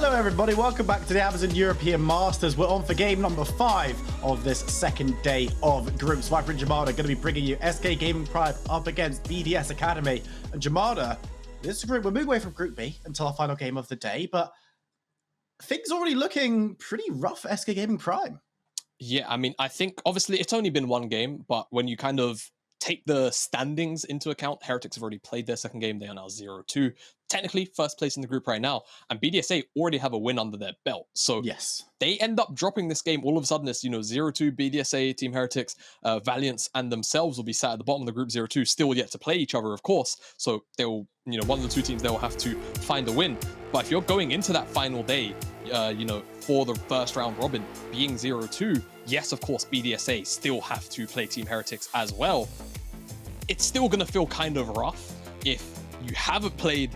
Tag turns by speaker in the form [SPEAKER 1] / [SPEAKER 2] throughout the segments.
[SPEAKER 1] Hello everybody, welcome back to the Amazon European Masters. We're on for game number 5 of this second day of groups. Viper and Jamada are going to be bringing you SK Gaming Prime up against BDS Academy. And Jamada, this group, we're moving away from Group B until our final game of the day, but things already looking pretty rough for SK Gaming Prime.
[SPEAKER 2] Yeah, I mean, I think obviously it's only been one game, but when you kind of take the standings into account, Heretics have already played their second game. They are now 0-2. Technically, first place in the group right now. And BDSA already have a win under their belt. So
[SPEAKER 1] yes,
[SPEAKER 2] they end up dropping this game. All of a sudden, it's, 0-2, BDSA, Team Heretics, Valiance, and themselves will be sat at the bottom of the group 0-2, still yet to play each other, of course. So they'll, one of the two teams, they will have to find a win. But if you're going into that final day, for the first round robin being 0-2, yes, of course, BDSA still have to play Team Heretics as well. It's still going to feel kind of rough if you haven't played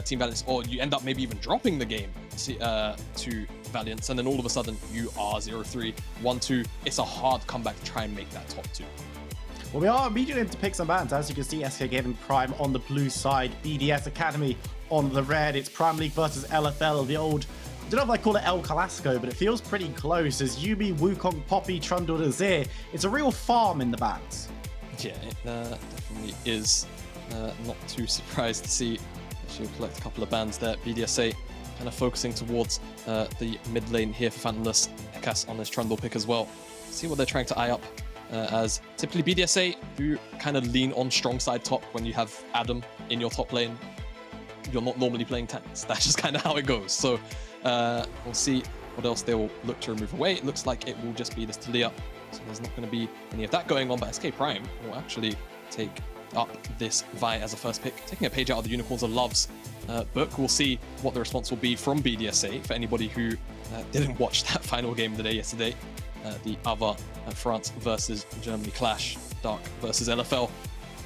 [SPEAKER 2] Team Valiance, or you end up maybe even dropping the game to Valiance, and then all of a sudden you are 0-3, 1-2. It's a hard comeback to try and make that top 2.
[SPEAKER 1] Well, we are immediately into pick some bands. As you can see, SK Gaming Prime on the blue side, BDS Academy on the red. It's Prime League versus LFL, the old, I don't know if I call it El Clasico, but it feels pretty close. As Yubi, Wukong, Poppy, Trundle, Azir. It's a real farm in the bands.
[SPEAKER 2] Yeah, it definitely is. Not too surprised to see she'll collect a couple of bans there. BDSA kind of focusing towards the mid lane here for Phantomles. Eckas on his Trundle pick as well. See what they're trying to eye up, as typically BDSA do kind of lean on strong side top when you have Adam in your top lane. You're not normally playing tanks. That's just kind of how it goes. So we'll see what else they will look to remove away. It looks like it will just be this Talia. So there's not going to be any of that going on, but SK Prime will actually take up this Vi as a first pick, taking a page out of the Unicorns of Love's book. We'll see what the response will be from BDSA for anybody who didn't watch that final game of the day yesterday, the other France versus Germany clash, Dark versus LFL.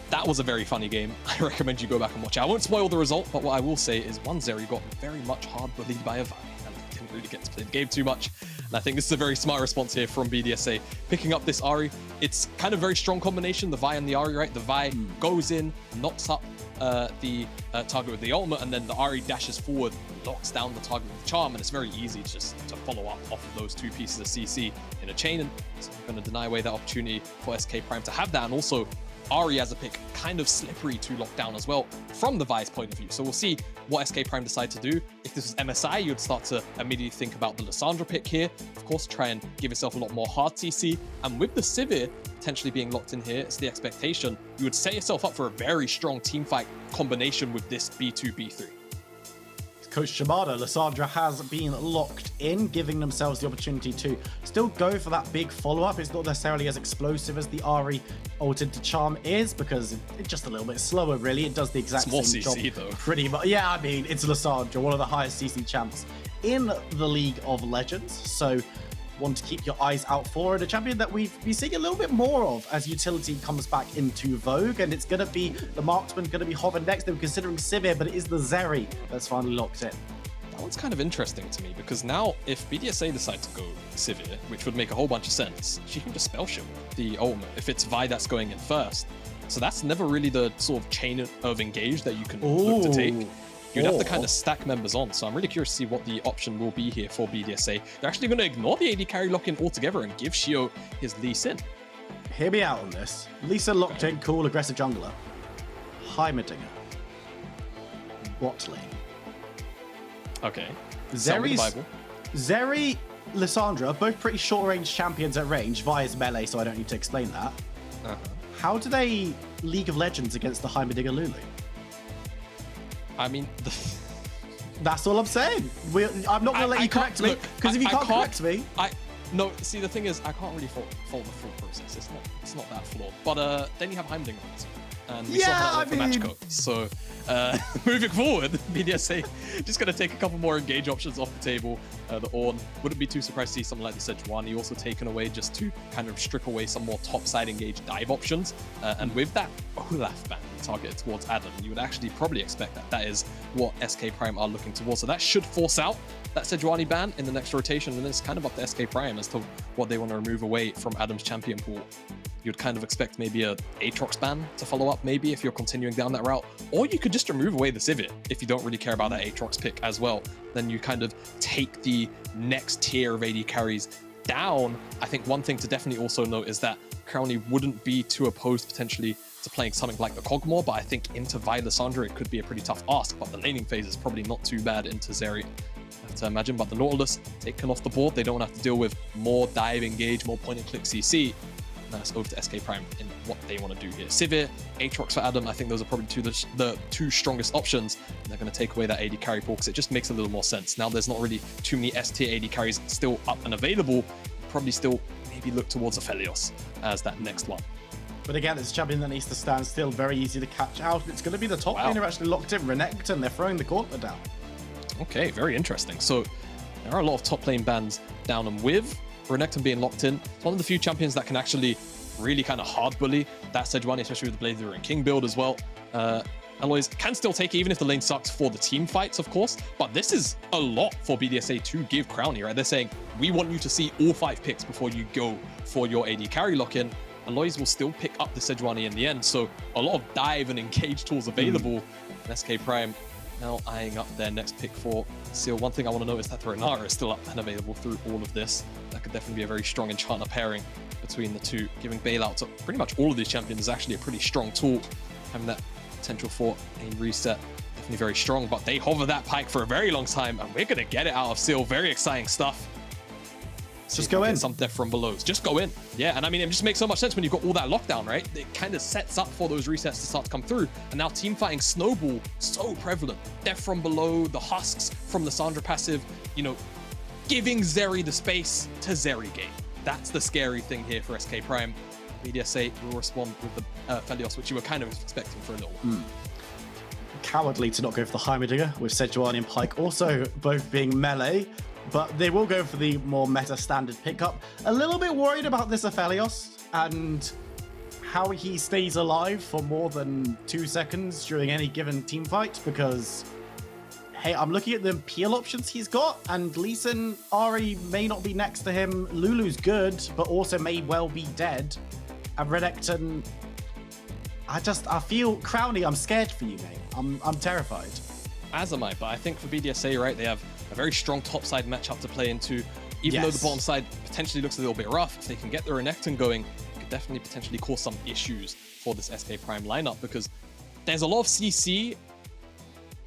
[SPEAKER 2] That was a very funny game. I recommend you go back and watch it. I won't spoil the result, but what I will say is one Zeri got very much hard bullied by a Vi, and didn't really get to play the game too much. And I think this is a very smart response here from BDSA. Picking up this Ahri, it's kind of very strong combination, the Vi and the Ahri, right? The Vi goes in, knocks up the target with the ultimate, and then the Ahri dashes forward, locks down the target with the charm, and it's very easy just to follow up off of those two pieces of CC in a chain, and it's going to deny away that opportunity for SK Prime to have that. And also, Ahri as a pick, kind of slippery to lock down as well from the Vi's point of view. So we'll see what SK Prime decide to do. If this was MSI, you'd start to immediately think about the Lissandra pick here. Of course, try and give yourself a lot more hard CC. And with the Sivir potentially being locked in here, it's the expectation. You would set yourself up for a very strong teamfight combination with this B2, B3.
[SPEAKER 1] Coach Shimada, Lissandra has been locked in, giving themselves the opportunity to still go for that big follow-up. It's not necessarily as explosive as the Ahri ulted to charm is, because it's just a little bit slower, really. It does the exact same
[SPEAKER 2] CC,
[SPEAKER 1] job,
[SPEAKER 2] though.
[SPEAKER 1] Pretty much. Yeah, I mean, it's Lissandra, one of the highest CC champs in the League of Legends. So one to keep your eyes out for, and a champion that we've been seeing a little bit more of as utility comes back into vogue. And it's going to be the marksman, going to be Hover next. They were considering Sivir, but it is the Zeri that's finally locked in.
[SPEAKER 2] That one's kind of interesting to me, because now if BDSA decide to go Sivir, which would make a whole bunch of sense, she can just spell shield the ultimate if it's Vi that's going in first. So that's never really the sort of chain of engage that you can look to take. You'd have to kind of stack members on. So I'm really curious to see what the option will be here for BDSA. They're actually going to ignore the AD carry lock-in altogether and give Sheo his Lee Sin.
[SPEAKER 1] Hear me out on this. Lisa locked in, cool, aggressive jungler. Heimerdinger. Bot lane.
[SPEAKER 2] Okay.
[SPEAKER 1] Zeri, Lissandra, both pretty short-range champions at range. Vi is melee, so I don't need to explain that. How do they League of Legends against the Heimerdinger Lulu?
[SPEAKER 2] I mean,
[SPEAKER 1] that's all I'm saying. I'm not going to let you correct me, because if you can't correct me...
[SPEAKER 2] No, see, the thing is, I can't really follow the full process. It's not that flawed. But then you have Heimerdinger on it. And we saw that with the match code. So moving forward, BDSA just going to take a couple more engage options off the table. The Ornn, wouldn't be too surprised to see something like the Sejuani also taken away, just to kind of strip away some more topside engage dive options. And with that Olaf ban targeted towards Adam, you would actually probably expect that that is what SK Prime are looking towards. So that should force out that Sejuani ban in the next rotation, and it's kind of up to SK Prime as to what they want to remove away from Adam's champion pool. you'd kind of expect maybe a Aatrox ban to follow up, maybe if you're continuing down that route. Or you could just remove away the Sivir if you don't really care about that Aatrox pick as well. Then you kind of take the next tier of AD carries down. I think one thing to definitely also note is that Crownie wouldn't be too opposed potentially to playing something like the Kog'Maw, but I think into Vi Lissandra it could be a pretty tough ask, but the laning phase is probably not too bad into Zeri, I have to imagine. But the Nautilus taken off the board, they don't have to deal with more dive engage, more point and click CC. That's over to SK Prime in what they want to do here. Sivir, Aatrox for Adam, I think those are probably the two strongest options. And they're going to take away that AD carry pool because it just makes a little more sense. Now there's not really too many S tier AD carries still up and available. Probably still maybe look towards Aphelios as that next one.
[SPEAKER 1] But again, it's a champion that needs to stand still, very easy to catch out. It's going to be the top laner actually locked in, Renekton. They're throwing the gauntlet down. Okay,
[SPEAKER 2] very interesting. So there are a lot of top lane bans down, and with Renekton being locked in, it's one of the few champions that can actually really kind of hard bully that Sejuani, especially with the Blazer and King build as well. Alois can still take it even if the lane sucks for the team fights, of course, but this is a lot for BDSA to give Crownie, right? They're saying, we want you to see all 5 picks before you go for your AD carry lock-in. Alois will still pick up the Sejuani in the end, so a lot of dive and engage tools available. And SK Prime now eyeing up their next pick for Seal. One thing I want to note is that the Renata is still up and available through all of this. That could definitely be a very strong enchanter pairing between the two, giving bailout to pretty much all of these champions is actually a pretty strong tool. Having that potential for a reset, definitely very strong, but they hover that Pyke for a very long time, and we're going to get it out of Seal. Very exciting stuff.
[SPEAKER 1] Just go in.
[SPEAKER 2] Some death from below. Just go in. Yeah, and I mean, it just makes so much sense when you've got all that lockdown, right? It kind of sets up for those resets to start to come through. And now team fighting snowball, so prevalent. Death from below, the husks from the Lissandra passive, you know, giving Zeri the space to Zeri game. That's the scary thing here for SK Prime. BDSA will respond with the Aphelios, which you were kind of expecting for a little while.
[SPEAKER 1] Cowardly to not go for the Heimerdinger with Sejuani and Pyke also both being melee, but they will go for the more meta standard pickup. A little bit worried about this Aphelios and how he stays alive for more than 2 seconds during any given team fight, because hey, I'm looking at the peel options he's got, and Leeson, Ahri may not be next to him. Lulu's good, but also may well be dead. And Renekton, I feel, Crownie, I'm scared for you, mate. I'm terrified.
[SPEAKER 2] As am I, but I think for BDSA, right, they have a very strong top side matchup to play into. Even though the bottom side potentially looks a little bit rough, if they can get the Renekton going, it could definitely potentially cause some issues for this SK Prime lineup, because there's a lot of CC.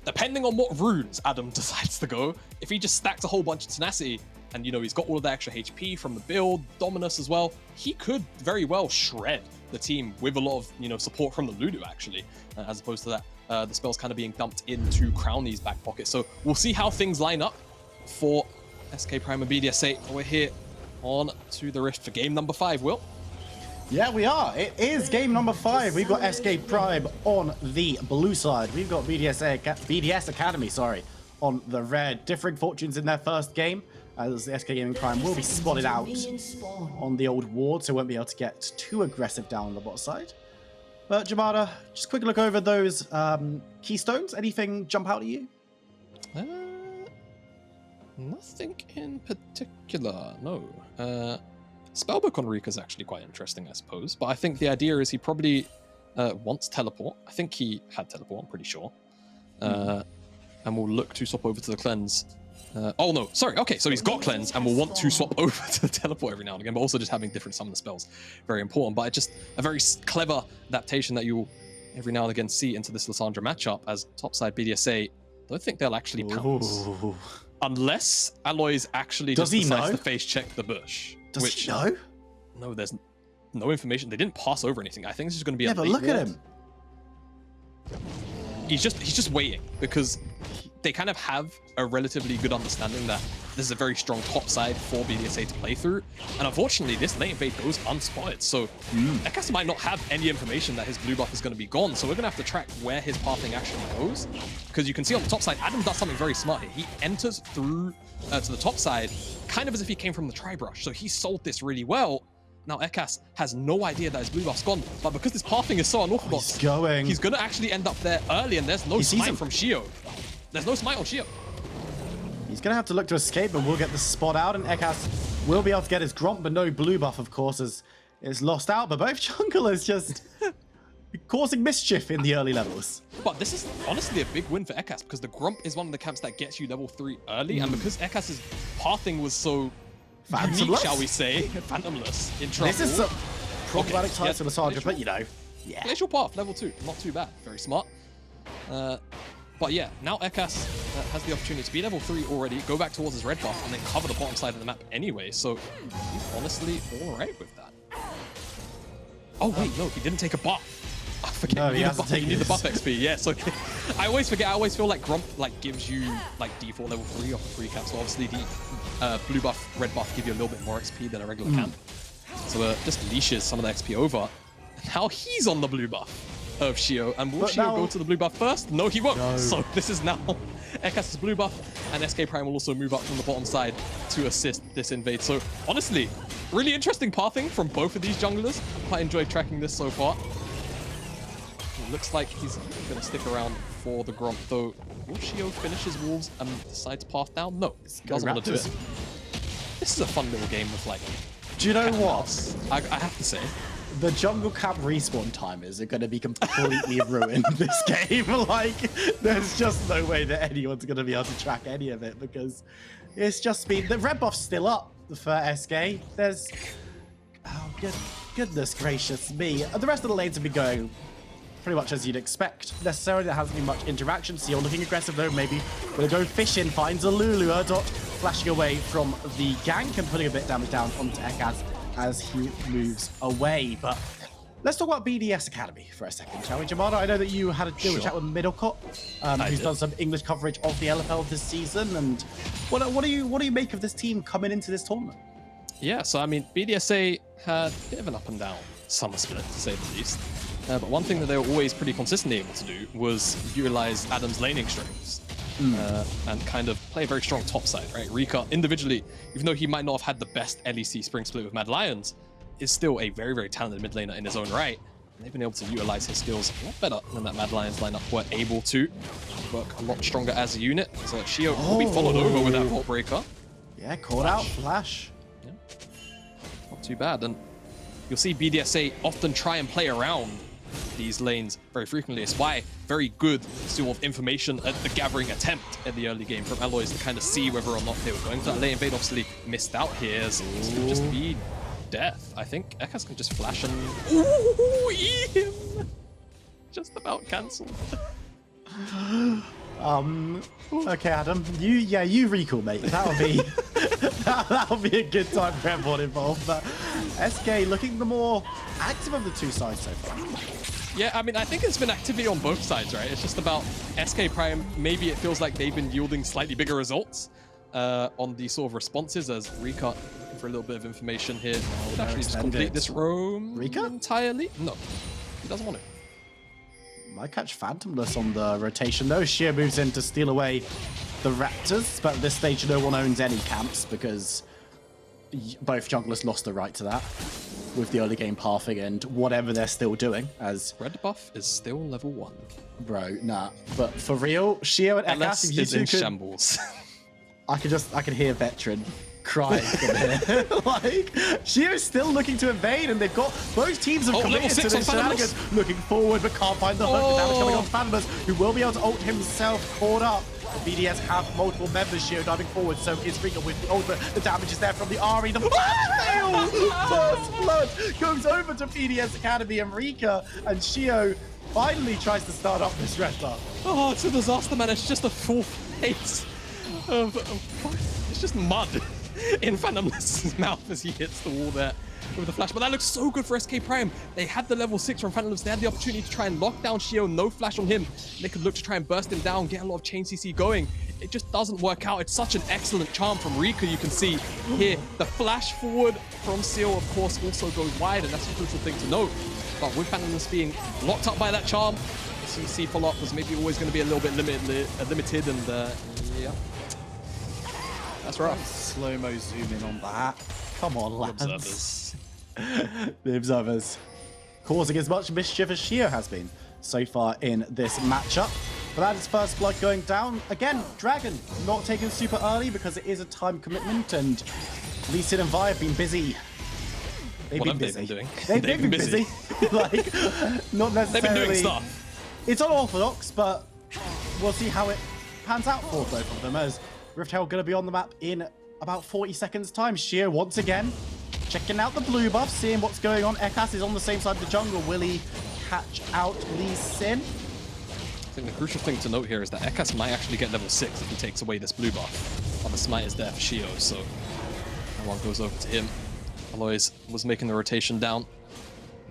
[SPEAKER 2] Depending on what runes Adam decides to go, if he just stacks a whole bunch of tenacity and, you know, he's got all of the extra HP from the build, Dominus as well, he could very well shred the team with a lot of, you know, support from the Lulu, actually, as opposed to that, the spells kind of being dumped into Crownie's back pocket. So we'll see how things line up for SK Prime and BDSA. We're here on to the Rift for game number 5, Will.
[SPEAKER 1] Yeah, we are. It is game number 5. We've got SK Prime on the blue side. We've got BDS Academy, on the red. Differing fortunes in their first game, as the SK Gaming Prime will be spotted out on the old ward, so won't be able to get too aggressive down on the bot side. But Jamada, just quick look over those keystones. Anything jump out at you?
[SPEAKER 2] Nothing in particular, no. Spellbook on Reeker is actually quite interesting, I suppose. But I think the idea is he probably wants teleport. I think he had teleport, I'm pretty sure. And we'll look to swap over to the cleanse. Oh no, sorry. Okay, so he's got cleanse and will want to swap over to the teleport every now and again, but also just having different summon spells. Very important, but it's just a very clever adaptation that you'll every now and again see into this Lissandra matchup, as topside BDSA don't think they'll actually pounce. Ooh. Unless Alois actually just decides to face check the bush.
[SPEAKER 1] Does he know?
[SPEAKER 2] No, there's no information. They didn't pass over anything. I think this is going to be a
[SPEAKER 1] but look at him.
[SPEAKER 2] He's just waiting, because they kind of have a relatively good understanding that this is a very strong top side for BDSA to play through. And unfortunately, this lane invade goes unspotted. So Eckas might not have any information that his blue buff is going to be gone. So we're going to have to track where his pathing actually goes. Because you can see on the top side, Adam does something very smart here. He enters through to the top side, kind of as if he came from the tri-brush. So he sold this really well. Now Eckas has no idea that his blue buff's gone, but because this pathing is so unorthodox, he's going to actually end up there early, and there's no smite from Sheo. There's no smite on Sheo.
[SPEAKER 1] He's going to have to look to escape, but we'll get the spot out, and Eckas will be able to get his Gromp, but no blue buff, of course, as is lost out, but both junglers just causing mischief in the early levels.
[SPEAKER 2] But this is honestly a big win for Eckas because the Grump is one of the camps that gets you level 3 early, and because Eckas' pathing was so unique, shall we say, Phantomless in trouble.
[SPEAKER 1] This is a problematic time for Lissandra, but you know,
[SPEAKER 2] Glacial Path, level 2, not too bad, very smart. But yeah, now Eckas has the opportunity to be level 3 already, go back towards his red buff, and then cover the bottom side of the map anyway, so he's honestly alright with that. Oh wait, no, he didn't take a buff. I forget.
[SPEAKER 1] No, he hasn't taken
[SPEAKER 2] the buff XP. Yes, okay. I always forget. I always feel like Grump gives you default level 3 off the 3 cap. So obviously the blue buff, red buff give you a little bit more XP than a regular camp. So just leashes some of the XP over. Now he's on the blue buff of Sheo, and will Sheo go to the blue buff first? No, he won't. No. So this is now Eckas' blue buff, and SK Prime will also move up from the bottom side to assist this invade. So honestly, really interesting pathing from both of these junglers. Quite enjoyed tracking this so far. It looks like he's going to stick around for the Grump, though. Will Sheo finish his wolves and decide to path down? No, doesn't want to do it. This is a fun little game with
[SPEAKER 1] do you know what?
[SPEAKER 2] I have to say,
[SPEAKER 1] the jungle camp respawn timers are going to be completely ruined this game. There's just no way that anyone's going to be able to track any of it because it's just been... The red buff's still up for SK. There's... Oh, goodness gracious me. The rest of the lanes have been going pretty much as you'd expect. Necessarily, there hasn't been much interaction. Seal looking aggressive though, maybe. Gonna go fishing, finds a Lulu. Erdote flashing away from the gank and putting a bit of damage down onto Eckas as he moves away. But let's talk about BDS Academy for a second, shall we? Jamada, I know that you had a chat with Middlecott, who's done some English coverage of the LFL this season. And what do you make of this team coming into this tournament?
[SPEAKER 2] Yeah, so I mean, BDSA had a bit of an up and down summer split, to say the least. But one thing that they were always pretty consistently able to do was utilize Adam's laning strengths and kind of play a very strong top side, right? Reeker, individually, even though he might not have had the best LEC spring split with Mad Lions, is still a very, very talented mid laner in his own right. And they've been able to utilize his skills a lot better than that Mad Lions lineup were able to. Work a lot stronger as a unit. So Sheo will be followed over with that Vault Breaker.
[SPEAKER 1] Yeah, caught out, flash.
[SPEAKER 2] Yeah. Not too bad. And you'll see BDSA often try and play around these lanes very frequently. It's why very good sort of information at the gathering attempt at the early game from Alois to kind of see whether or not they were going for that lane invade. Obviously missed out here, so this could just be death. I think Eckas can just flash and him just about cancelled.
[SPEAKER 1] Okay, Adam, you recall, mate. That'll be that'll be a good time for everyone involved. But SK looking the more active of the two sides so far.
[SPEAKER 2] Yeah, I mean, I think it's been activity on both sides, right? It's just about SK Prime. Maybe it feels like they've been yielding slightly bigger results on the sort of responses as Reeker looking for a little bit of information here. Would actually just complete this roam
[SPEAKER 1] Reeker
[SPEAKER 2] entirely? No, he doesn't want it.
[SPEAKER 1] Might catch Phantomles on the rotation though. Sheo moves in to steal away the Raptors, but at this stage no one owns any camps because both junglers lost the right to that with the early game pathing and whatever they're still doing. As
[SPEAKER 2] red buff is still level 1.
[SPEAKER 1] Bro, nah. But for real, Sheo and Eckas, if you
[SPEAKER 2] is in shambles.
[SPEAKER 1] I can hear Veteran crying from here. Sheo's still looking to invade, and they've got both teams have committed to this shenanigans. Looking forward, but can't find the hook. The damage coming on Phantomles, who will be able to ult himself, caught up. The BDS have multiple members. Sheo diving forward, so is Reeker with the ultimate. The damage is there from the Ahri. The flash fail! First blood goes over to BDS Academy, and Reeker and Sheo finally tries to start up this red buff.
[SPEAKER 2] Oh, it's a disaster, man. It's just a full face of it's just mud in Phantomles' mouth as he hits the wall there with the flash. But that looks so good for SK Prime. They had the level 6 from Phantomles. They had the opportunity to try and lock down Sheo. No flash on him. They could look to try and burst him down, get a lot of chain CC going. It just doesn't work out. It's such an excellent charm from Reeker. You can see here the flash forward from Sheo, of course, also goes wide, and that's a crucial thing to note. But with Phantomles being locked up by that charm, the CC follow-up was maybe always going to be a little bit limited, and yeah. That's rough.
[SPEAKER 1] Slow-mo zoom in on that. Come on, lads. The observers. Causing as much mischief as Sheo has been so far in this matchup. But that is first blood going down. Again, Dragon not taken super early because it is a time commitment, and Lee Sin and Vi have been busy They've been busy.
[SPEAKER 2] Doing?
[SPEAKER 1] They've been busy. Like, not necessarily.
[SPEAKER 2] They've been doing stuff.
[SPEAKER 1] It's unorthodox, but we'll see how it pans out for both of them, as Rift Herald going to be on the map in about 40 seconds time. Sheo once again checking out the blue buff, seeing what's going on. Eckas is on the same side of the jungle. Will he catch out Lee Sin?
[SPEAKER 2] I think the crucial thing to note here is that Eckas might actually get level 6 if he takes away this blue buff. But the smite is there for Sheo, so that one goes over to him. Alois was making the rotation down.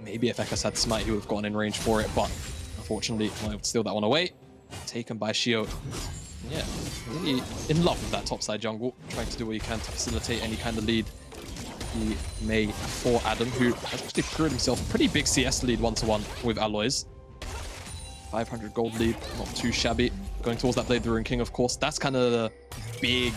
[SPEAKER 2] Maybe if Eckas had smite, he would have gotten in range for it, but unfortunately, not able to steal that one away. Taken by Sheo. Yeah, really in love with that topside jungle, trying to do what he can to facilitate any kind of lead he may for Adam, who has actually secured himself a pretty big CS lead 1-to-1 with Alois. 500 gold lead, not too shabby. Going towards that Blade the Ruin King, of course. That's kind of the big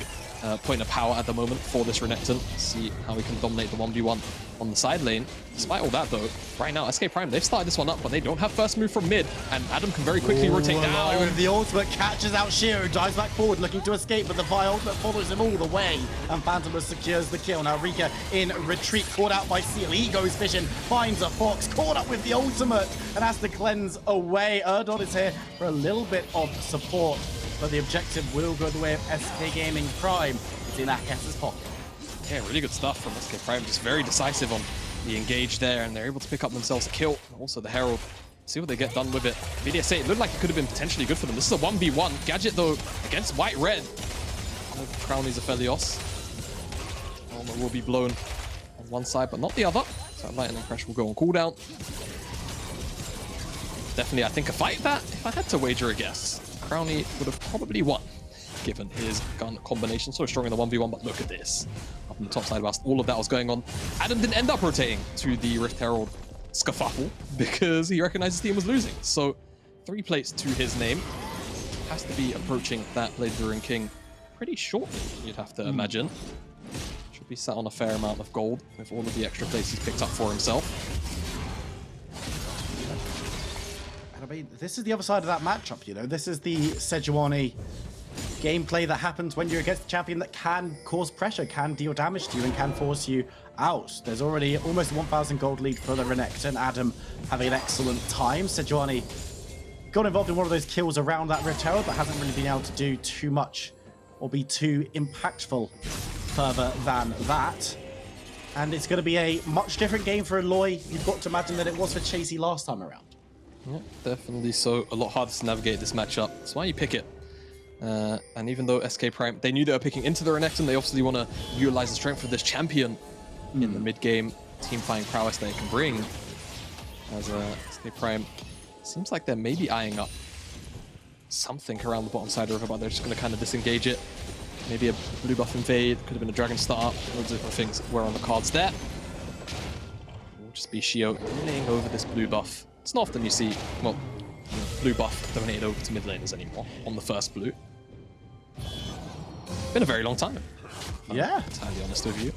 [SPEAKER 2] point of power at the moment for this Renekton. See how he can dominate the 1v1 on the side lane. Despite all that, though, right now, SK Prime, they've started this one up, but they don't have first move from mid, and Adam can very quickly rotate down.
[SPEAKER 1] With the ultimate, catches out Sheo, dives back forward, looking to escape, but the Vi ultimate follows him all the way, and Phantomles secures the kill. Now Reeker in retreat, caught out by Seal. He goes fishing, finds a fox, caught up with the ultimate, and has to cleanse away. Erdote is here for a little bit of support, but the objective will go the way of SK Gaming Prime. It's in Eckas' pocket.
[SPEAKER 2] Yeah, really good stuff from SK Prime. Just very decisive on the engage there, and they're able to pick up themselves a kill. Also, the Herald. See what they get done with it. BDSA, it looked like it could have been potentially good for them. This is a 1v1. Gadget, though, against White-Red. Crownie's Aphelios. Armor will be blown on one side, but not the other. So Lightning Crash will go on cooldown. Definitely, I think, a fight that, if I had to wager a guess, Crownie would have probably won, given his gun combination. So strong in the 1v1, but look at this. Up on the top side, whilst all of that was going on, Adam didn't end up rotating to the Rift Herald Skerfuffle because he recognized his team was losing. So 3 plates to his name. Has to be approaching that Blade Ruin King pretty shortly, you'd have to imagine. Should be sat on a fair amount of gold with all of the extra plates he's picked up for himself.
[SPEAKER 1] And I mean, this is the other side of that matchup, you know. This is the Sejuani gameplay that happens when you're against a champion that can cause pressure, can deal damage to you, and can force you out. There's already almost 1,000 gold lead for the Renekton. Adam having an excellent time. Sejuani got involved in one of those kills around that Rift Herald, but hasn't really been able to do too much or be too impactful further than that. And it's going to be a much different game for Alois, you've got to imagine, than it was for Chasey last time around.
[SPEAKER 2] Yeah, definitely so. A lot harder to navigate this matchup. That's why you pick it. And even though SK Prime, they knew they were picking into the Renekton, they obviously want to utilize the strength of this champion in the mid-game team fighting prowess that it can bring. As SK Prime, seems like they're maybe eyeing up something around the bottom side of the river, but they're just going to kind of disengage it. Maybe a blue buff invade, could have been a dragon start, loads of different things were on the cards there. It will just be Sheo laying over this blue buff. It's not often you see, well, blue buff donated over to mid laners anymore on the first blue. Been a very long time.
[SPEAKER 1] Yeah.
[SPEAKER 2] I'm entirely honest with you.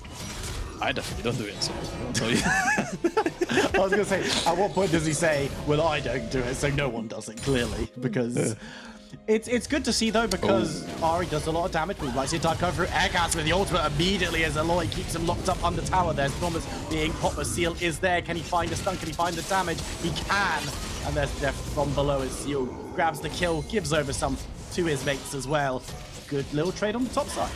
[SPEAKER 2] I definitely don't do it, so I'll tell you.
[SPEAKER 1] I was going to say, at what point does he say, well, I don't do it, so no one does it, clearly? Because it's good to see, though, because Ahri does a lot of damage. We like to see dive cover through Eckas with the ultimate immediately as Alois keeps him locked up under tower. There's Thomas being popped. The Seal is there. Can he find a stun? Can he find the damage? He can. And there's death from below as Seal grabs the kill, gives over some to his mates as well. Good little trade on the top side.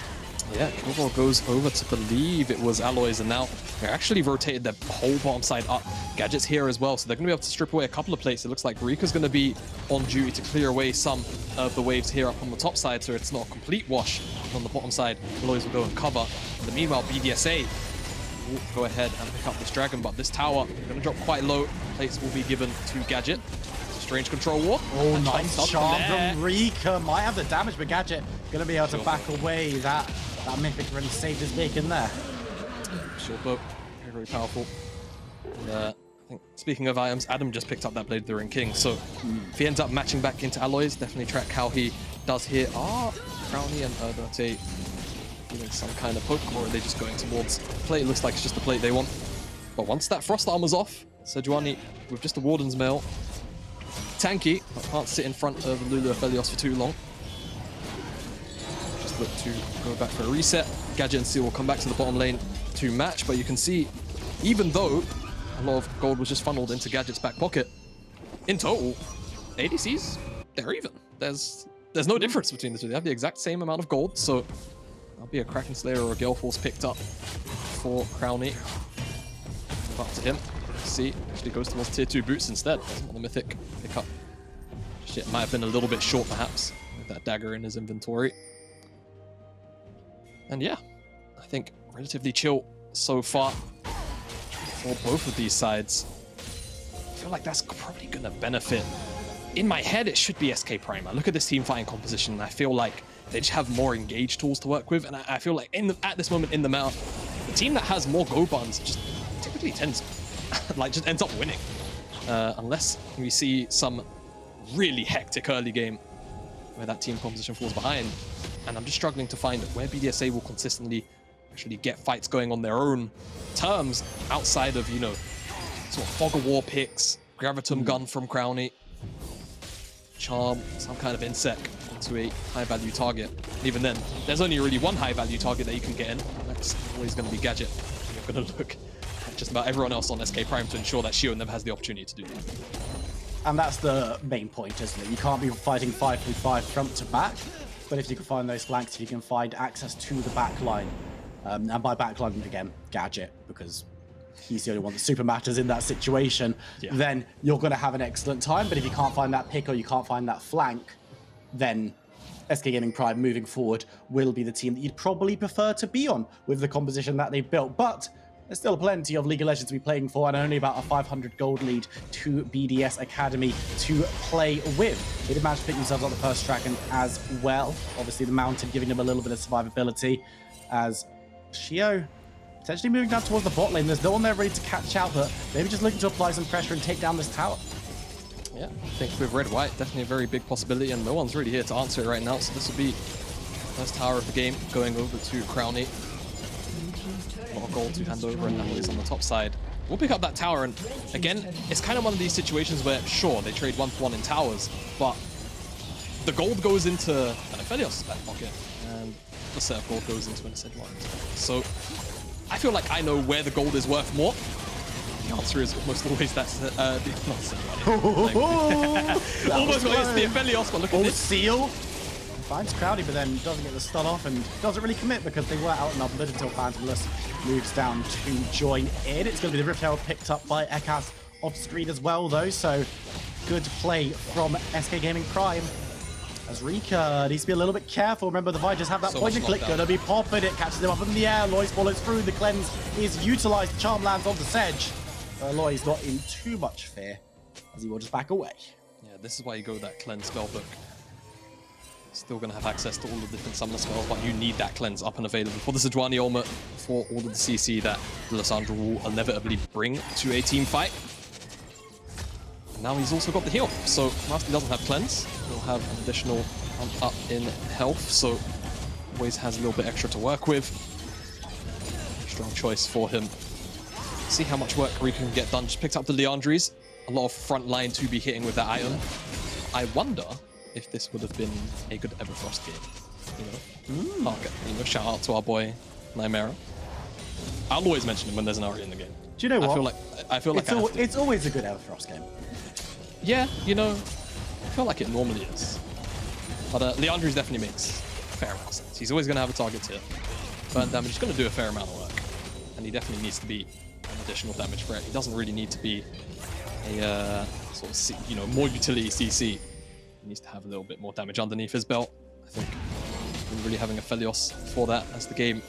[SPEAKER 2] Yeah, Killball goes over to believe it was Alois, and now they're actually rotated their whole bottom side up. Gadget's here as well, so they're going to be able to strip away a couple of plates. It looks like Reeker's going to be on duty to clear away some of the waves here up on the top side, so it's not a complete wash on the bottom side. Alois will go and cover. In the meanwhile, BDSA will go ahead and pick up this dragon, but this tower going to drop quite low. Plates will be given to Gadget. Strange control ward.
[SPEAKER 1] Oh, nice charm from Reeker. Might have the damage, but Gadget going to be able to back away. That Mythic really saved his bacon there.
[SPEAKER 2] Short bow, very, very powerful. And, I think, speaking of items, Adam just picked up that Blade of the Ruin King, so if he ends up matching back into Alois, definitely track how he does here. Crownie and Erdote feeling some kind of poke, or are they just going towards the plate? It looks like it's just the plate they want. But once that Frost Armor's off, Sejuani with just a Warden's Mail, tanky, but can't sit in front of Lulu Aphelios for too long. Just look to go back for a reset. Gadget and Seal will come back to the bottom lane to match, but you can see even though a lot of gold was just funneled into Gadget's back pocket, in total, ADCs, they're even. There's no difference between the two. They have the exact same amount of gold, so that'll be a Kraken Slayer or a Gale Force picked up for Crownie. Up to him. See, actually goes towards tier 2 boots instead. Doesn't want the mythic pick up. Shit, might have been a little bit short perhaps with that dagger in his inventory. And yeah, I think relatively chill so far for both of these sides. I feel like that's probably going to benefit. In my head, it should be SK Prime. I look at this team fighting composition and I feel like they just have more engage tools to work with. And I feel like at this moment in the meta, the team that has more go buttons just typically tends, just ends up winning. Unless we see some really hectic early game where that team composition falls behind. And I'm just struggling to find where BDSA will consistently actually get fights going on their own terms outside of, you know, sort of fog of war picks, gravitum gun from Crownie, charm, some kind of insect into a high value target. And even then, there's only really one high value target that you can get in, and that's always going to be Gadget. You're going to look at just about everyone else on SK Prime to ensure that Sheo never has the opportunity to do that.
[SPEAKER 1] And that's the main point, isn't it? You can't be fighting 5v5 front to back, but if you can find those flanks, if you can find access to the back line, and by back line, again, Gadget, because he's the only one that super matters in that situation, then you're going to have an excellent time. But if you can't find that pick or you can't find that flank, then SK Gaming Prime moving forward will be the team that you'd probably prefer to be on with the composition that they've built. But there's still plenty of League of Legends to be playing for, and only about a 500 gold lead to BDS Academy to play with. They did manage to pick themselves up the first dragon as well. Obviously, the mountain giving them a little bit of survivability, as Sheo potentially moving down towards the bot lane. There's no one there ready to catch out, but maybe just looking to apply some pressure and take down this tower.
[SPEAKER 2] Yeah, I think with red-white, definitely a very big possibility, and no one's really here to answer it right now, so this will be the first tower of the game going over to Crownie. A lot of gold to hand over, and Alois on the top side. We'll pick up that tower, and again, it's kind of one of these situations where, sure, they trade 1-for-1 in towers, but the gold goes into an Aphelios back pocket, and the set of gold goes into an Sejuani. So I feel like I know where the gold is worth more. The answer is almost always that's not Sejuani. Almost got the Aphelios, but look at this.
[SPEAKER 1] Seal finds Crownie, but then doesn't get the stun off and doesn't really commit because they were outnumbered until Phantomles moves down to join in. It's going to be the Rift Herald picked up by Eckas off screen as well, though. So good play from SK Gaming Prime. As Reeker needs to be a little bit careful. Remember, the Viters have that point and click. Gonna be popping it. Catches him up in the air. Alois follows through. The cleanse is utilized. The charm lands onto Sej. Alois not in too much fear as he will just back away.
[SPEAKER 2] Yeah, this is why you go with that cleanse spell book. Still going to have access to all the different summoner spells, but you need that cleanse up and available for the Sejuani ultimate, for all of the CC that Lissandra will inevitably bring to a team fight. And now he's also got the heal, so whilst he doesn't have cleanse, he'll have an additional pump up in health, so always has a little bit extra to work with. Strong choice for him. See how much work Reeker can get done. Just picked up the Leandries, a lot of front line to be hitting with that item. I wonder if this would have been a good Everfrost game. You know, shout out to our boy Nightmare. I'll always mention him when there's an Ahri in the game.
[SPEAKER 1] Do you know what?
[SPEAKER 2] I feel like
[SPEAKER 1] it's always a good Everfrost game.
[SPEAKER 2] Yeah, you know, I feel like it normally is. But Leandries definitely makes a fair amount of sense. He's always going to have a target to burn damage. He's going to do a fair amount of work, and he definitely needs to be an additional damage threat. He doesn't really need to be a sort of, you know, more utility CC. He needs to have a little bit more damage underneath his belt. I think we're really having Aphelios for that as the game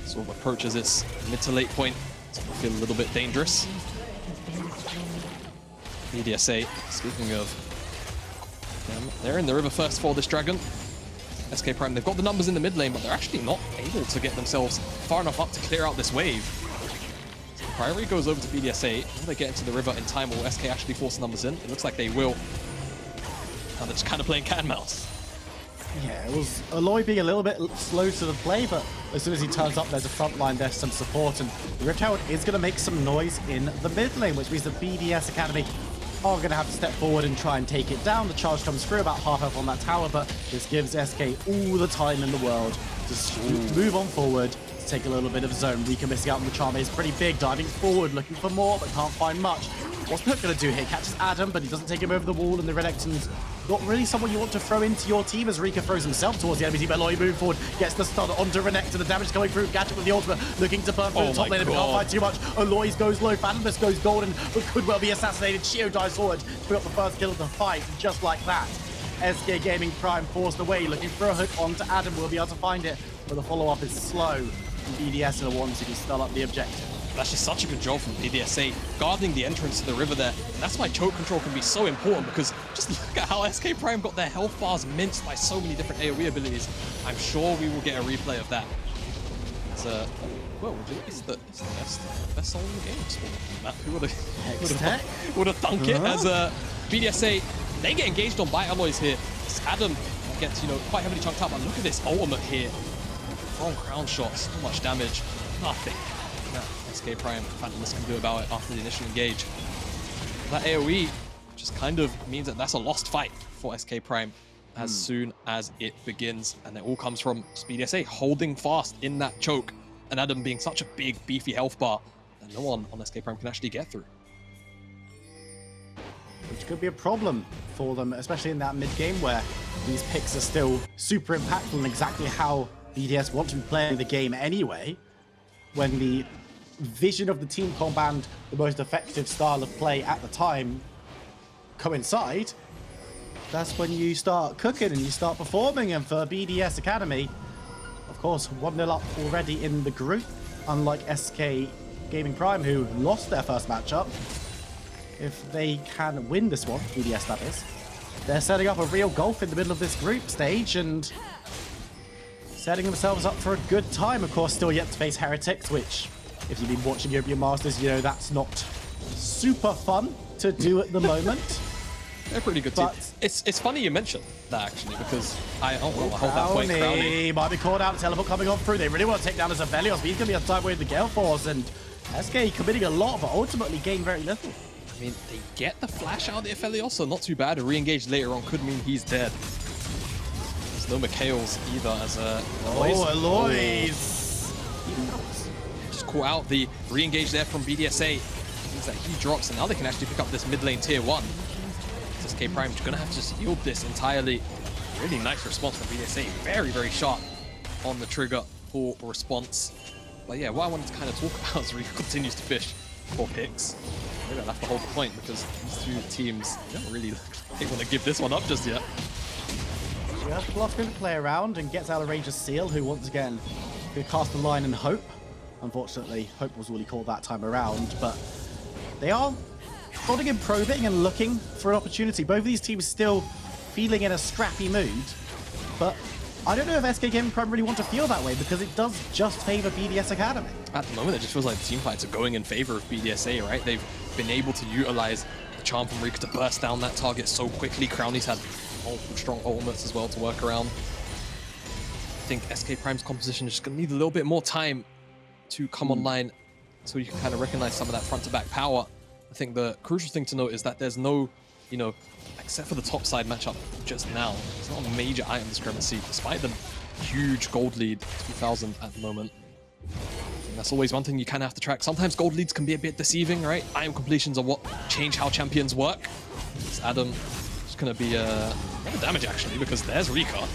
[SPEAKER 2] sort of approaches its mid to late point. It's going to feel a little bit dangerous. BDSA, speaking of them, they're in the river first for this dragon. SK Prime, they've got the numbers in the mid lane, but they're actually not able to get themselves far enough up to clear out this wave. So the priority goes over to BDSA. Will they get into the river in time? Will SK actually force numbers in? It looks like they will. Now they're just kind of playing cat and mouse.
[SPEAKER 1] Yeah, it was Alois being a little bit slow to the play, but as soon as he turns up, there's a front line, there's some support, and the Rift Herald is going to make some noise in the mid lane, which means the BDS Academy are going to have to step forward and try and take it down. The charge comes through, about half health on that tower, but this gives SK all the time in the world to move on forward, to take a little bit of zone. Reeker missing out on the charm is pretty big, diving forward, looking for more, but can't find much. What's Pyke going to do here? Catches Adam, but he doesn't take him over the wall, and the Renekton's not really someone you want to throw into your team as Reeker throws himself towards the enemy team. Alois moving forward, gets the stun onto Renekton. The damage coming through. Gadget with the ultimate, looking to burn through the top lane, but can't find too much. Alois goes low, Phantomles goes golden, but could well be assassinated. Sheo dives forward to pick up the first kill of the fight, just like that. SK Gaming Prime forced away, looking for a hook onto Adam. We'll be able to find it, but the follow-up is slow. And BDS are wanting to stall up the objective.
[SPEAKER 2] That's just such a good job from BDSA, guarding the entrance to the river there. And that's why choke control can be so important, because just look at how SK Prime got their health bars minced by so many different AoE abilities. I'm sure we will get a replay of that. It's well, it's the best song in the game. Matt, who would have thunk it? As BDSA, they get engaged on by Alois here. Adam gets, quite heavily chunked out, but look at this ultimate here. Wrong crown shots, so much damage, nothing. SK Prime Phantomles can do about it after the initial engage. That AoE just kind of means that that's a lost fight for SK Prime as soon as it begins, and it all comes from BDSA holding fast in that choke, and Adam being such a big, beefy health bar that no one on SK Prime can actually get through.
[SPEAKER 1] Which could be a problem for them, especially in that mid-game where these picks are still super impactful and exactly how BDS want to be playing the game anyway. When the vision of the team comp and the most effective style of play at the time coincide, that's when you start cooking and you start performing. And for BDS Academy, of course, 1-0 up already in the group, unlike SK Gaming Prime, who lost their first matchup. If they can win this one, BDS that is, they're setting up a real gulf in the middle of this group stage and setting themselves up for a good time. Of course, still yet to face Heretics, which, if you've been watching European Masters, you know that's not super fun to do at the moment.
[SPEAKER 2] They're pretty good too. It's funny you mentioned that, actually, because I hold that point. Crownie
[SPEAKER 1] might be called out. Teleport coming on through. They really want to take down this Aphelios, but he's going to be on time with the Gale Force, and SK committing a lot, but ultimately gain very little.
[SPEAKER 2] I mean, they get the flash out of the Aphelios, so not too bad. A re-engage later on could mean he's dead. There's no McHale's either as
[SPEAKER 1] Alois.
[SPEAKER 2] Just caught out the re-engage there from BDSA. Means that he drops, and now they can actually pick up this mid lane tier 1. SK Prime is going to have to just yield this entirely. Really nice response from BDSA. Very, very sharp on the trigger for response. But yeah, what I wanted to kind of talk about is Reeker continues to fish for picks. Maybe that's the whole point, because these two teams don't really want to give this one up just yet.
[SPEAKER 1] Yeah, Bluff's going to play around and gets out of range of Seal, who once again could cast the line and Hope. Unfortunately, Hope was all he called that time around, but they are prodding and probing and looking for an opportunity. Both of these teams still feeling in a scrappy mood, but I don't know if SK Gaming Prime really want to feel that way, because it does just favor BDS Academy.
[SPEAKER 2] At the moment, it just feels like the team fights are going in favor of BDSA, right? They've been able to utilize the charm from Reeker to burst down that target so quickly. Crownie's had multiple strong ultimates as well to work around. I think SK Prime's composition is just going to need a little bit more time to come online so you can kind of recognize some of that front-to-back power. I think the crucial thing to note is that there's no, except for the top side matchup just now, it's not a major item discrepancy, despite the huge gold lead, 2,000 at the moment. And that's always one thing you kind of have to track. Sometimes gold leads can be a bit deceiving, right? Item completions are what change how champions work. It's Adam. It's going to be a lot of damage, actually, because there's Reeker.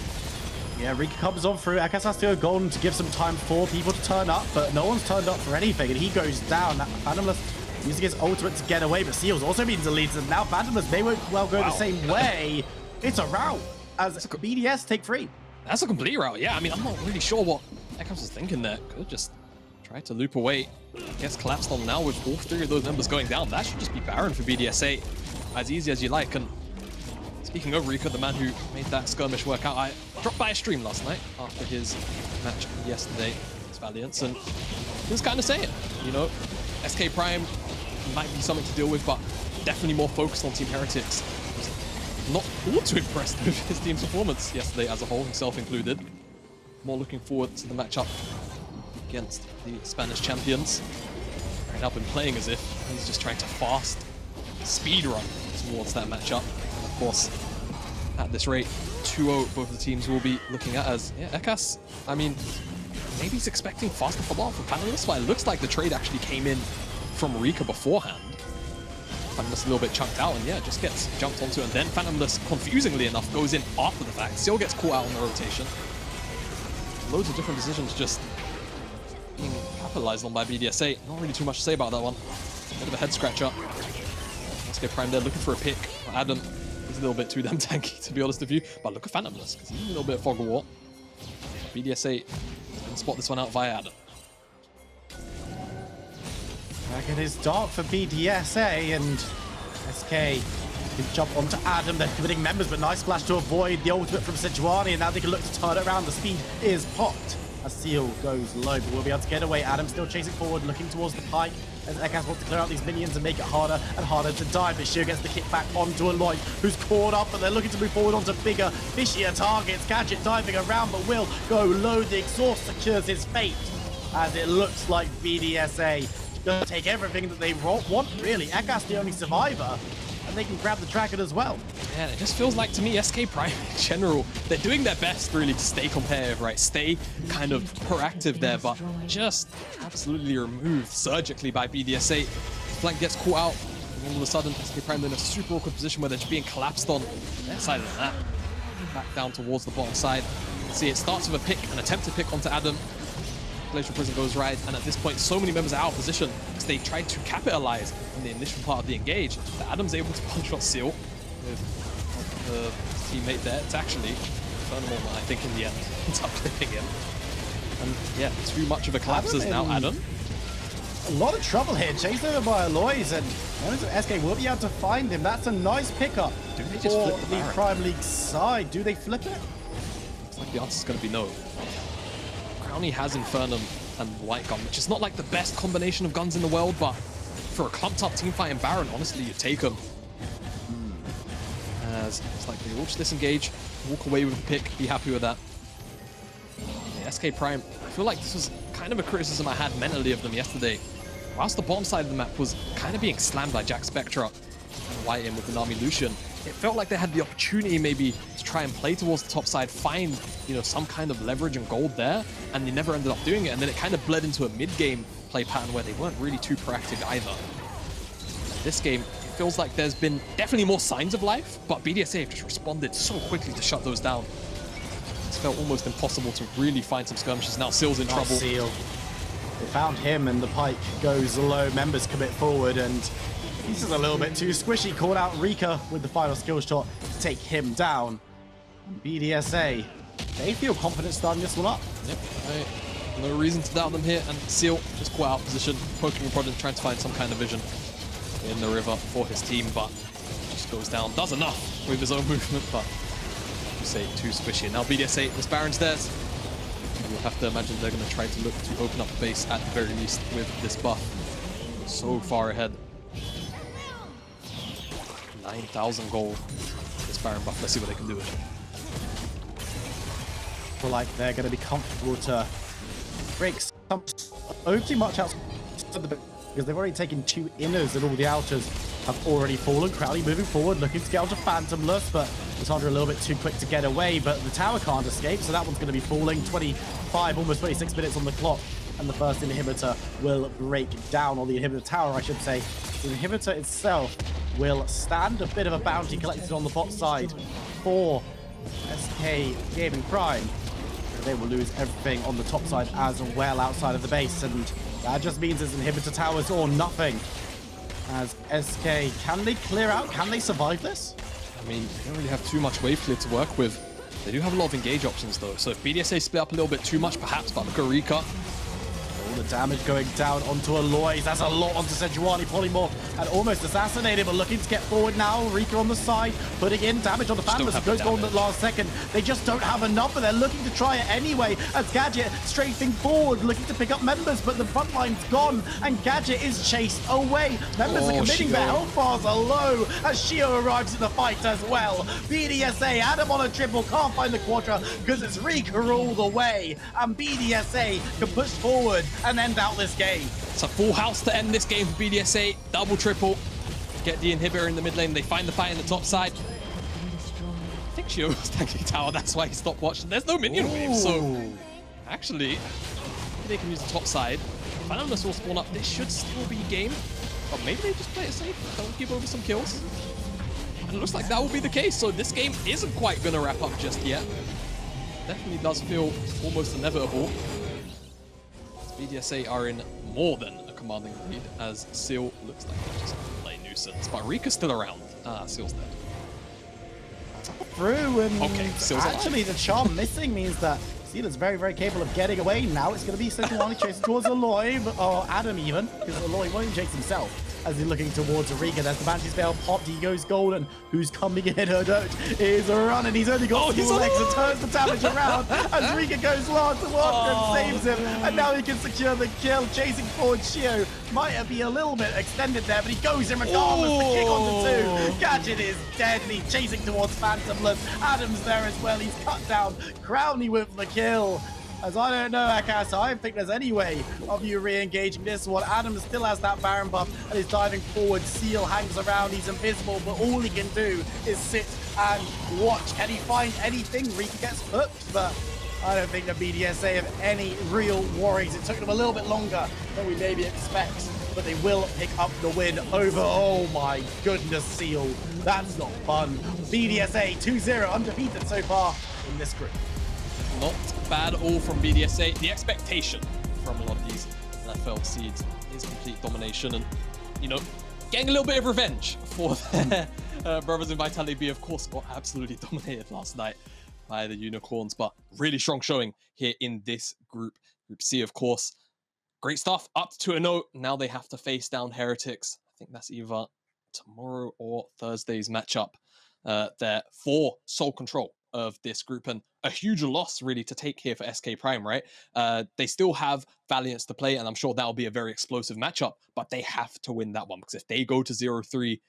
[SPEAKER 1] Yeah, Reeker comes on through. Eckas has to go golden to give some time for people to turn up, but no one's turned up for anything, and he goes down. That Phantomles using his ultimate to get away, but Seal's also being deleted, and now Phantomles may well go the same way. It's a rout as BDS take 3.
[SPEAKER 2] That's a complete rout, yeah. I mean, I'm not really sure what Eckas was thinking there. Could have just tried to loop away. Gets collapsed on now with all 3 of those members going down. That should just be barren for BDSA. As easy as you like. And speaking of Reeker, the man who made that skirmish work out, I dropped by a stream last night after his match yesterday against Valiance, and he was kind of saying, SK Prime might be something to deal with, but definitely more focused on Team Heretics. Not all too impressed with his team's performance yesterday as a whole, himself included. More looking forward to the matchup against the Spanish champions. Right now been playing as if he's just trying to fast speed run towards that matchup. And of course, at this rate, 2-0 both of the teams will be looking at as, Eckas, I mean, maybe he's expecting faster follow-up from Phantomles, but it looks like the trade actually came in from Reeker beforehand. Phantomles a little bit chunked out, and yeah, just gets jumped onto, and then Phantomles, confusingly enough, goes in after the fact. Still gets caught out on the rotation. Loads of different decisions just being capitalized on by BDSA. Not really too much to say about that one. Bit of a head scratcher. SK Prime there looking for a pick. Adam is a little bit too damn tanky, to be honest with you. But look at Phantomles, because he's a little bit of fog of war. BDSA can spot this one out via Adam.
[SPEAKER 1] Back it is dark for BDSA, and SK can jump onto Adam. They're committing members, but nice flash to avoid the ultimate from Sejuani, and now they can look to turn it around. The speed is popped as Seal goes low, but we'll be able to get away. Adam still chasing forward, looking towards the Pyke, as Eckas wants to clear out these minions and make it harder and harder to dive. But Sheo gets the kick back onto Alois, who's caught up, but they're looking to move forward onto bigger, fishier targets. Gadget diving around, but will go low. The exhaust secures his fate, as it looks like BDSA gonna take everything that they want, really. Eckas the only survivor, and they can grab the tracker as well.
[SPEAKER 2] Yeah, it just feels like, to me, SK Prime in general, they're doing their best, really, to stay competitive, right? Stay kind of proactive there, but just absolutely removed surgically by BDSA. Flank gets caught out, and all of a sudden, SK Prime in a super awkward position where they're just being collapsed on their side of the map. Back down towards the bottom side. See, it starts with a pick, an attempted pick onto Adam. Glacial Prison goes right, and at this point, so many members are out of position because they tried to capitalize on the initial part of the engage. That Adam's able to punch out Seal with the teammate there. It's actually Phantomles, I think, in the end, ends up clipping him. And yeah, too much of a collapse is now Adam.
[SPEAKER 1] A lot of trouble here, chased over by Alois, and members of SK will be able to find him. That's a nice pickup
[SPEAKER 2] Do they just
[SPEAKER 1] for
[SPEAKER 2] flip
[SPEAKER 1] the Prime League side. Do they flip it?
[SPEAKER 2] Looks like the answer's going to be no. Crownie has Infernum and Light Gun, which is not like the best combination of guns in the world, but for a clumped up teamfight in Baron, honestly, you take them. As it's like they launch disengage, walk away with a pick, be happy with that. The SK Prime, I feel like this was kind of a criticism I had mentally of them yesterday. Whilst the bottom side of the map was kind of being slammed by Jack Spectra and White in with the Nami Lucian, it felt like they had the opportunity maybe to try and play towards the top side, find, you know, some kind of leverage and gold there, and they never ended up doing it. And then it kind of bled into a mid-game play pattern where they weren't really too proactive either. This game, it feels like there's been definitely more signs of life, but BDSA have just responded so quickly to shut those down. It's felt almost impossible to really find some skirmishes. Now Seal's in trouble.
[SPEAKER 1] Seal. They found him, and the Pyke goes low. Members commit forward, and he's just a little bit too squishy. Caught out Reeker with the final skill shot to take him down. BDSA, they feel confident starting this one up.
[SPEAKER 2] Yep, no reason to doubt them here. And Seal just caught out of position, poking a Prodigy, trying to find some kind of vision in the river for his team, but just goes down. Does enough with his own movement, but you say too squishy. And now BDSA, this Baron's theirs. You'll have to imagine they're going to try to look to open up the base at the very least with this buff. So far ahead. 9,000 gold. This Baron buff. Let's see what they can do with it.
[SPEAKER 1] Feel like they're going to be comfortable to break some too much outside the base, because they've already taken 2 inners and all the outers have already fallen. Crownie moving forward, looking to get onto Phantomles, but Lissandra a little bit too quick to get away, but the tower can't escape, so that one's going to be falling. 25, almost 26 minutes on the clock, and the first inhibitor will break down, or the inhibitor tower, I should say. The inhibitor itself will stand. A bit of a bounty collected on the bot side for SK Gaming Prime. They will lose everything on the top side as well outside of the base, and that just means it's inhibitor towers or nothing. As SK, can they clear out? Can they survive this?
[SPEAKER 2] I mean, they don't really have too much wave clear to work with. They do have a lot of engage options though, so if BDSA split up a little bit too much perhaps, but look at Reeker.
[SPEAKER 1] All the damage going down onto Alois. That's a lot onto Sejuani. Polymorph and almost assassinated, but looking to get forward now. Reeker on the side, putting in damage on the Phantomles. It goes on the last second. They just don't have enough, but they're looking to try it anyway. As Gadget strafing forward, looking to pick up members, but the front line's gone, and Gadget is chased away. Members are committing,
[SPEAKER 2] Sheo.
[SPEAKER 1] their health bars are low, as Sheo arrives in the fight as well. BDSA, Adam on a triple, can't find the Quadra, because it's Reeker all the way, and BDSA can push forward and end out this game.
[SPEAKER 2] It's a full house to end this game for BDSA. Double, triple. Get the inhibitor in the mid lane. They find the fight in the top side. I think Sheo was tanking tower. That's why he stopped watching. There's no minion wave, so actually they can use the top side. Phantomles will spawn up. This should still be game. But maybe they just play it safe. Don't give over some kills. And it looks like that will be the case. So this game isn't quite going to wrap up just yet. Definitely does feel almost inevitable. BDSA are in more than a commanding lead, as Seal looks like he's just a nuisance. But Reeker's still around. Ah, Seal's dead.
[SPEAKER 1] Through and
[SPEAKER 2] okay, Seal's
[SPEAKER 1] actually
[SPEAKER 2] alive.
[SPEAKER 1] the charm missing means that Seal is very, very capable of getting away. Now it's going to be Sejuani chasing towards Alois, or Adam even, because Alois won't chase himself as he's looking towards Reeker. There's the Banshee's Veil popped, he goes golden. Who's coming in? Erdote is running. He's only got 4 legs and turns the damage around as Reeker goes long to Walker and saves him. And now he can secure the kill, chasing forward Sheo. Might be a little bit extended there, but he goes in regardless. The kick onto 2. Gadget is dead and he's chasing towards Phantomles. Adam's there as well. He's cut down. Crownie with the kill. As I don't know, Eckas, I don't think there's any way of you re-engaging this one. Adam still has that Baron buff and is diving forward. Seal hangs around, he's invisible, but all he can do is sit and watch. Can he find anything? Reeker gets hooked, but I don't think the BDSA have any real worries. It took them a little bit longer than we maybe expect, but they will pick up the win over, oh my goodness, Seal. That's not fun. BDSA 2-0 undefeated so far in this group.
[SPEAKER 2] Not bad at all from BDSA. The expectation from a lot of these NFL seeds is complete domination and, you know, getting a little bit of revenge for their brothers in Vitality B, of course, got absolutely dominated last night by the Unicorns, but really strong showing here in this group. Group C, of course. Great stuff, up to 2-0. Now they have to face down Heretics. I think that's either tomorrow or Thursday's matchup there for sole control of this group, and a huge loss really to take here for SK Prime, right? They still have Valiance to play, and I'm sure that'll be a very explosive matchup, but they have to win that one, because if they go to 0-3,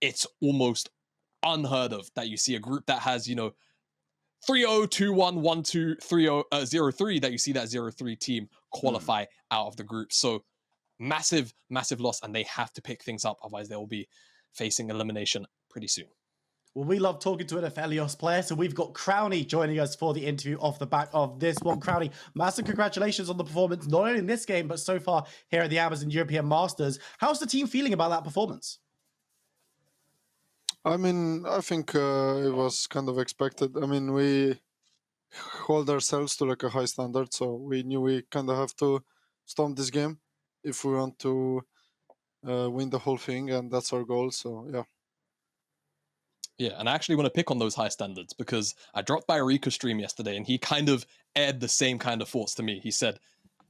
[SPEAKER 2] it's almost unheard of that you see a group that has, you know, 3-0, 2-1, 1-2, 3-0, 0-3, that you see that 0-3 team qualify out of the group. So massive, massive loss, and they have to pick things up, otherwise they will be facing elimination pretty soon.
[SPEAKER 1] Well, we love talking to an Aphelios player, so we've got Crownie joining us for the interview off the back of this one. Crownie, massive congratulations on the performance, not only in this game, but so far here at the Amazon European Masters. How's the team feeling about that performance?
[SPEAKER 3] I mean, I think it was kind of expected. I mean, we hold ourselves to like a high standard, so we knew we kind of have to stomp this game if we want to win the whole thing, and that's our goal, so yeah.
[SPEAKER 2] Yeah, and I actually want to pick on those high standards, because I dropped by a Reeker stream yesterday and he kind of aired the same kind of thoughts to me. He said,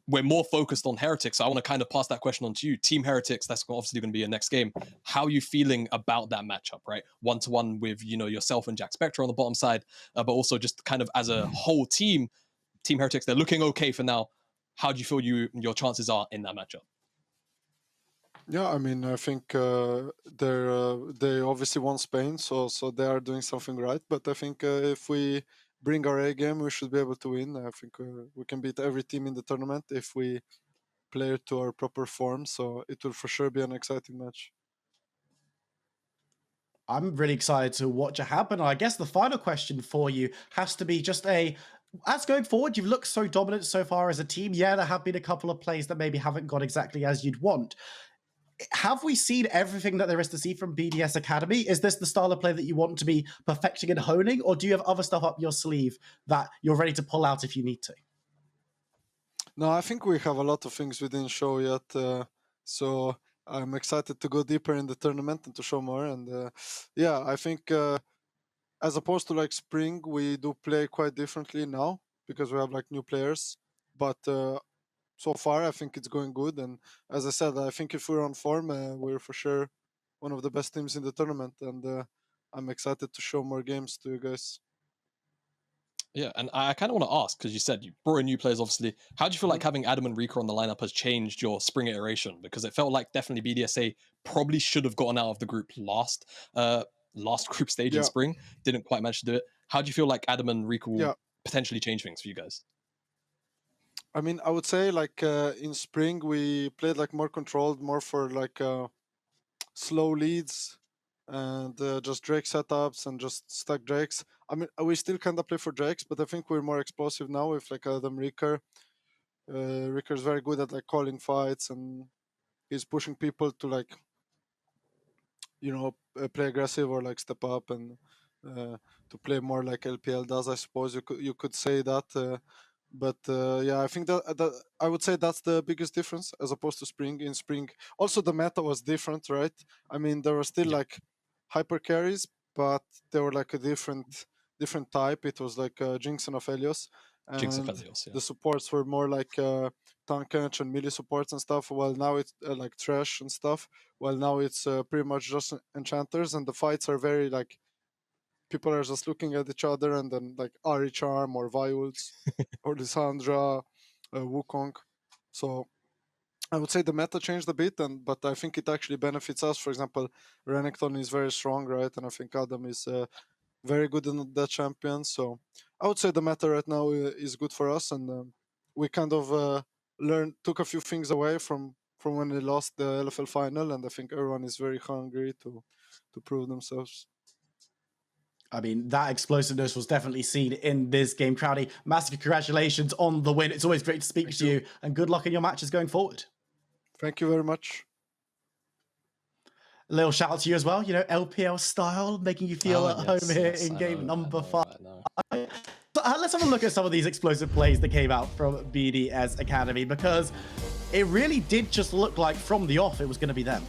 [SPEAKER 2] we're more focused on Heretics. So I want to kind of pass that question on to you. Team Heretics, that's obviously going to be your next game. How are you feeling about that matchup, right? 1-to-1 with, you know, yourself and Jack Spectre on the bottom side, but also just kind of as a whole team, Team Heretics, they're looking okay for now. How do you feel your chances are in that matchup?
[SPEAKER 3] Yeah, I mean, I think they obviously won Spain, so they are doing something right. But I think if we bring our A game, we should be able to win. I think we can beat every team in the tournament if we play it to our proper form. So it will for sure be an exciting match.
[SPEAKER 1] I'm really excited to watch it happen. I guess the final question for you has to be just as going forward, you've looked so dominant so far as a team. Yeah, there have been a couple of plays that maybe haven't gone exactly as you'd want. Have we seen everything that there is to see from BDS Academy? Is this the style of play that you want to be perfecting and honing, or do you have other stuff up your sleeve that you're ready to pull out if you need to?
[SPEAKER 3] No, I think we have a lot of things we didn't show yet, so I'm excited to go deeper in the tournament and to show more. And yeah, I think as opposed to like spring, we do play quite differently now because we have like new players, but so far, I think it's going good. And as I said, I think if we're on form, we're for sure one of the best teams in the tournament. And I'm excited to show more games to you guys.
[SPEAKER 2] Yeah, and I kind of want to ask, because you said you brought in new players, obviously. How do you feel like having Adam and Reeker on the lineup has changed your spring iteration? Because it felt like definitely BDSA probably should have gotten out of the group last group stage in spring. Didn't quite manage to do it. How do you feel like Adam and Reeker will potentially change things for you guys?
[SPEAKER 3] I mean, I would say like in spring we played like more controlled, more for like slow leads and just Drake setups and just stack Drakes. I mean, we still kind of play for Drakes, but I think we're more explosive now with like Adam Reeker. Reeker is very good at like calling fights, and he's pushing people to like, you know, play aggressive or like step up and to play more like LPL does. I suppose you could say that. But yeah, I think that I would say that's the biggest difference as opposed to Spring. In Spring, also the meta was different, right? I mean, there were still like hyper carries, but they were like a different type. It was like Jinx and Aphelios, and
[SPEAKER 2] Jinx Aphelios, yeah.
[SPEAKER 3] the supports were more like tank and melee supports and stuff. While now it's like trash and stuff. While now it's pretty much just enchanters, and the fights are very like, people are just looking at each other, and then like Ahri Charm or Violets or Lissandra, Wukong. So I would say the meta changed a bit, but I think it actually benefits us. For example, Renekton is very strong, right? And I think Adam is very good in that champion. So I would say the meta right now is good for us, and we kind of took a few things away from when they lost the LFL final, and I think everyone is very hungry to prove themselves.
[SPEAKER 1] I mean, that explosiveness was definitely seen in this game. Crownie, massive congratulations on the win. It's always great to speak to you, and good luck in your matches going forward.
[SPEAKER 3] Thank you very much.
[SPEAKER 1] A little shout out to you as well, you know, LPL style, making you feel at home here in game number 5. Let's have a look at some of these explosive plays that came out from BDS Academy, because it really did just look like from the off it was going to be them.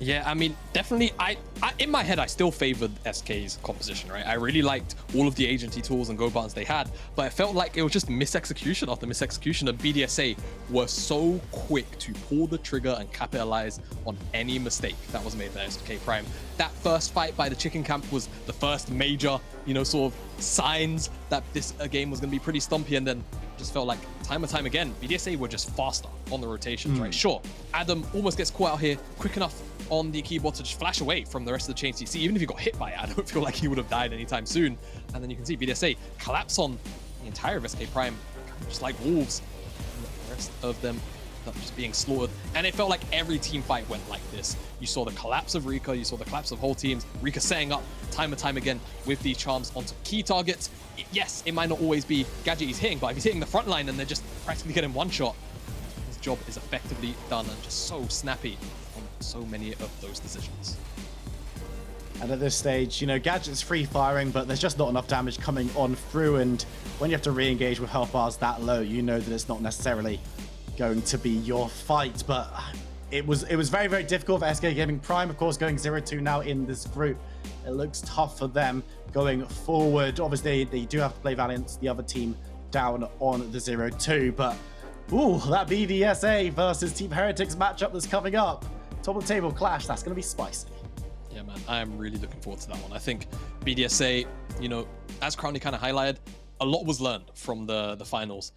[SPEAKER 2] Yeah, I mean, definitely, I in my head, I still favored SK's composition, right? I really liked all of the agency tools and go buttons they had, but it felt like it was just misexecution after misexecution, and BDSA were so quick to pull the trigger and capitalize on any mistake that was made by SK Prime. That first fight by the chicken camp was the first major, you know, sort of signs that this game was going to be pretty stumpy, and then just felt like time and time again, BDSA were just faster on the rotations, right? Sure, Adam almost gets caught out here quick enough on the keyboard to just flash away from the rest of the chain CC. Even if he got hit by it, I don't feel like he would have died anytime soon. And then you can see BDSA collapse on the entire of SK Prime, just like wolves. And the rest of them just being slaughtered. And it felt like every team fight went like this. You saw the collapse of Reeker, you saw the collapse of whole teams, Reeker setting up time and time again with these charms onto key targets. Yes, it might not always be Gadget he's hitting, but if he's hitting the front line and they're just practically getting one shot, his job is effectively done, and just so snappy on so many of those decisions.
[SPEAKER 1] And at this stage, you know, Gadget's free firing, but there's just not enough damage coming on through, and when you have to re-engage with health bars that low, you know that it's not necessarily going to be your fight. But it was very, very difficult for SK Gaming Prime, of course, going 0-2 now in this group. It looks tough for them going forward. Obviously, they do have to play Valiant, the other team, down on the 0-2. But, ooh, that BDSA versus Team Heretics matchup that's coming up. Top of the table clash, that's going to be spicy.
[SPEAKER 2] Yeah, man, I am really looking forward to that one. I think BDSA, you know, as Crownie kind of highlighted, a lot was learned from the finals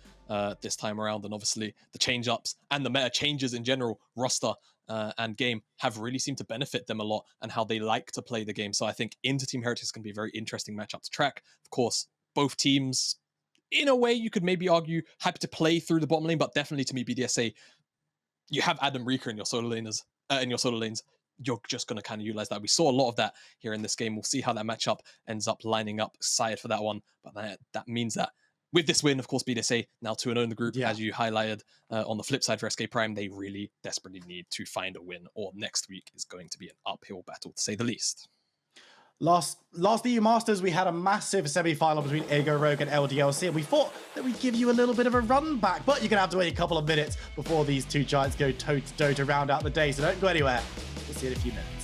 [SPEAKER 2] this time around, and obviously the change-ups and the meta changes in general, roster and game, have really seemed to benefit them a lot and how they like to play the game. So I think into Team Heretics can be a very interesting matchup to track. Of course, both teams, in a way, you could maybe argue, happy to play through the bottom lane, but definitely to me, BDSA, you have Adam Reeker in your solo laners, you're just going to kind of utilize that. We saw a lot of that here in this game. We'll see how that matchup ends up lining up. Excited for that one. But that means that with this win, of course, BDSA now 2-0 in the group, as you highlighted. On the flip side for SK Prime, they really desperately need to find a win, or next week is going to be an uphill battle, to say the least.
[SPEAKER 1] Last EU Masters, we had a massive semi-final between Ego Rogue and LDLC, and we thought that we'd give you a little bit of a run back, but you're going to have to wait a couple of minutes before these two giants go toe-to-toe to round out the day, so don't go anywhere. We'll see you in a few minutes.